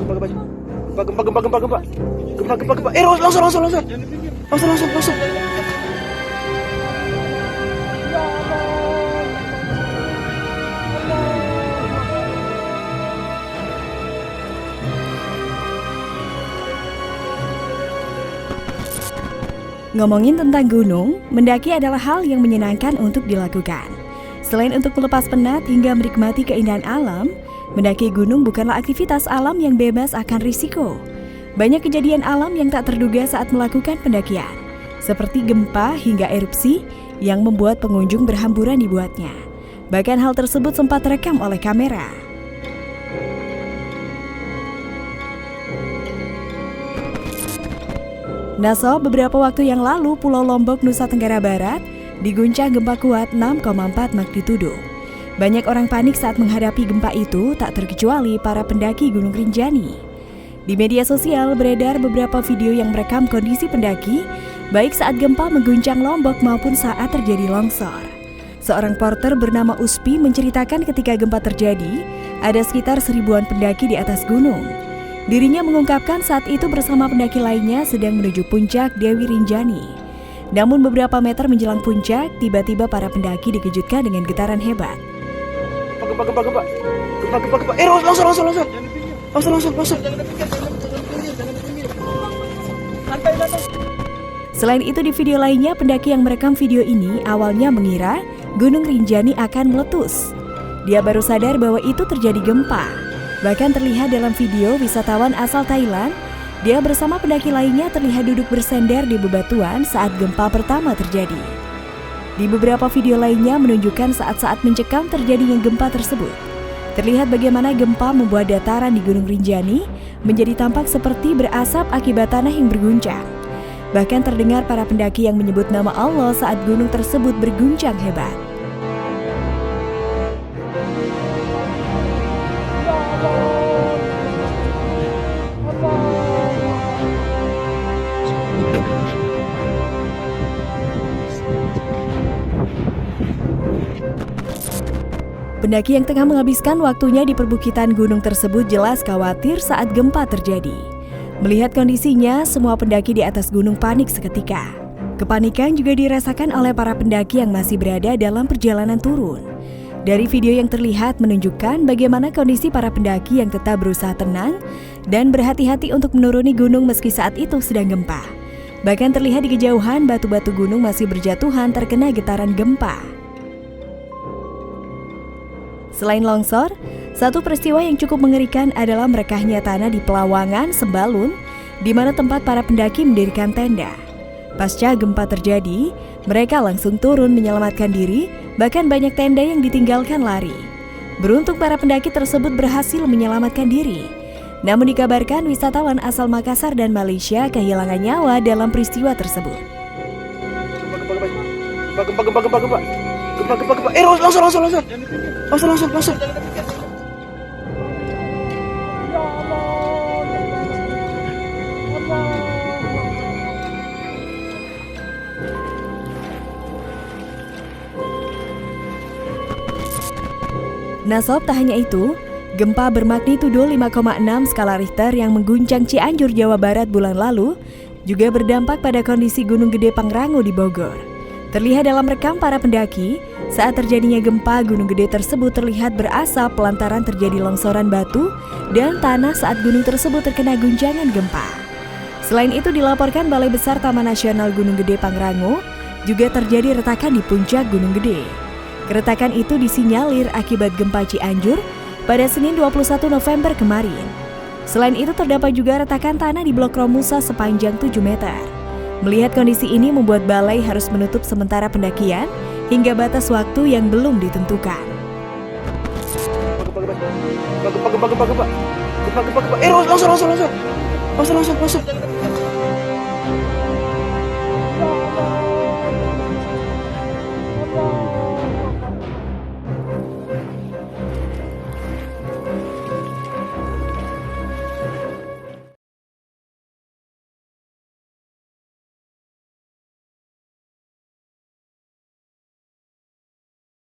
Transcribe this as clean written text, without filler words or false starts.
Gempa. Langsung. Ngomongin tentang gunung, mendaki adalah hal yang menyenangkan untuk dilakukan. Selain untuk melepas penat hingga menikmati keindahan alam, mendaki gunung bukanlah aktivitas alam yang bebas akan risiko. Banyak kejadian alam yang tak terduga saat melakukan pendakian, seperti gempa hingga erupsi yang membuat pengunjung berhamburan dibuatnya. Bahkan hal tersebut sempat terekam oleh kamera. Naso, beberapa waktu yang lalu Pulau Lombok, Nusa Tenggara Barat diguncang gempa kuat 6,4 magnitudo. Banyak orang panik saat menghadapi gempa itu, tak terkecuali para pendaki Gunung Rinjani. Di media sosial beredar beberapa video yang merekam kondisi pendaki, baik saat gempa mengguncang Lombok maupun saat terjadi longsor. Seorang porter bernama Uspi menceritakan ketika gempa terjadi, ada sekitar 1000-an pendaki di atas gunung. Dirinya mengungkapkan saat itu bersama pendaki lainnya sedang menuju puncak Dewi Rinjani. Namun beberapa meter menjelang puncak, tiba-tiba para pendaki dikejutkan dengan getaran hebat. Gempa. Langsung. Selain itu di video lainnya, pendaki yang merekam video ini awalnya mengira Gunung Rinjani akan meletus. Dia baru sadar bahwa itu terjadi gempa. Bahkan terlihat dalam video wisatawan asal Thailand, dia bersama pendaki lainnya terlihat duduk bersender di bebatuan saat gempa pertama terjadi. Di beberapa video lainnya menunjukkan saat-saat mencekam terjadinya gempa tersebut. Terlihat bagaimana gempa membuat dataran di Gunung Rinjani menjadi tampak seperti berasap akibat tanah yang berguncang. Bahkan terdengar para pendaki yang menyebut nama Allah saat gunung tersebut berguncang hebat. Pendaki yang tengah menghabiskan waktunya di perbukitan gunung tersebut jelas khawatir saat gempa terjadi. Melihat kondisinya, semua pendaki di atas gunung panik seketika. Kepanikan juga dirasakan oleh para pendaki yang masih berada dalam perjalanan turun. Dari video yang terlihat menunjukkan bagaimana kondisi para pendaki yang tetap berusaha tenang dan berhati-hati untuk menuruni gunung meski saat itu sedang gempa. Bahkan terlihat di kejauhan batu-batu gunung masih berjatuhan terkena getaran gempa. Selain longsor, satu peristiwa yang cukup mengerikan adalah merekahnya tanah di Pelawangan, Sembalun, di mana tempat para pendaki mendirikan tenda. Pasca gempa terjadi, mereka langsung turun menyelamatkan diri, bahkan banyak tenda yang ditinggalkan lari. Beruntung para pendaki tersebut berhasil menyelamatkan diri. Namun dikabarkan wisatawan asal Makassar dan Malaysia kehilangan nyawa dalam peristiwa tersebut. Gempa. Langsung. Nasob, tak hanya itu, gempa bermagnitudo 5,6 skala Richter yang mengguncang Cianjur, Jawa Barat bulan lalu juga berdampak pada kondisi Gunung Gede Pangrango di Bogor. Terlihat dalam rekam para pendaki, saat terjadinya gempa, Gunung Gede tersebut terlihat berasap lantaran terjadi longsoran batu dan tanah saat gunung tersebut terkena guncangan gempa. Selain itu dilaporkan Balai Besar Taman Nasional Gunung Gede Pangrango juga terjadi retakan di puncak Gunung Gede. Keretakan itu disinyalir akibat gempa Cianjur pada Senin 21 November kemarin. Selain itu terdapat juga retakan tanah di Blok Romusa sepanjang 7 meter. Melihat kondisi ini membuat balai harus menutup sementara pendakian hingga batas waktu yang belum ditentukan. Gempa. Langsung.